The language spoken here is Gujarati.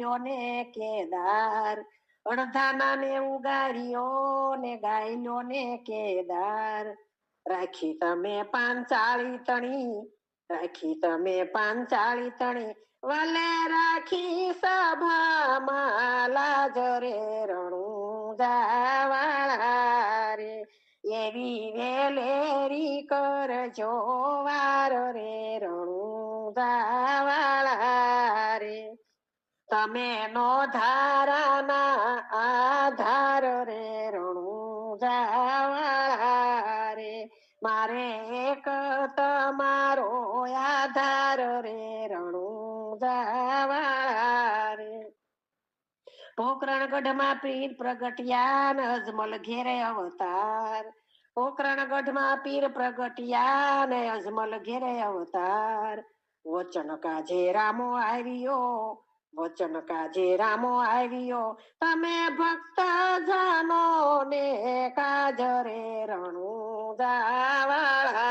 ગાયો ને કેદાર, અડધાના ને ઉગાડ્યો ને ગાયલો ને કેદાર. રાખી તમે પાંચાળી તણી, રાખી તમે પાંચાળી તણી, વલે રાખી સભામાં લાજ રે રણુજાવાળા રે. એવી વેલેરી કરજો વાર રે રણુજાવાળા રે. તમે નો ધારાના આધાર રે રણુજાવાળા રે. મારે એક તમારો આધાર રે રણુજાવાળા રે. પોકરણગઢમાં પીર પ્રગટ્યા ને અજમલ ઘેરે અવતાર, પોકરણગઢમાં પીર પ્રગટ્યા ને અજમલ ઘેરે અવતાર. વચન કાજે રામો આવ્યો, વચન કાજે રામો આવ્યો, તમે ભક્ત જાનો ને કાજ રે રણુજાવાળા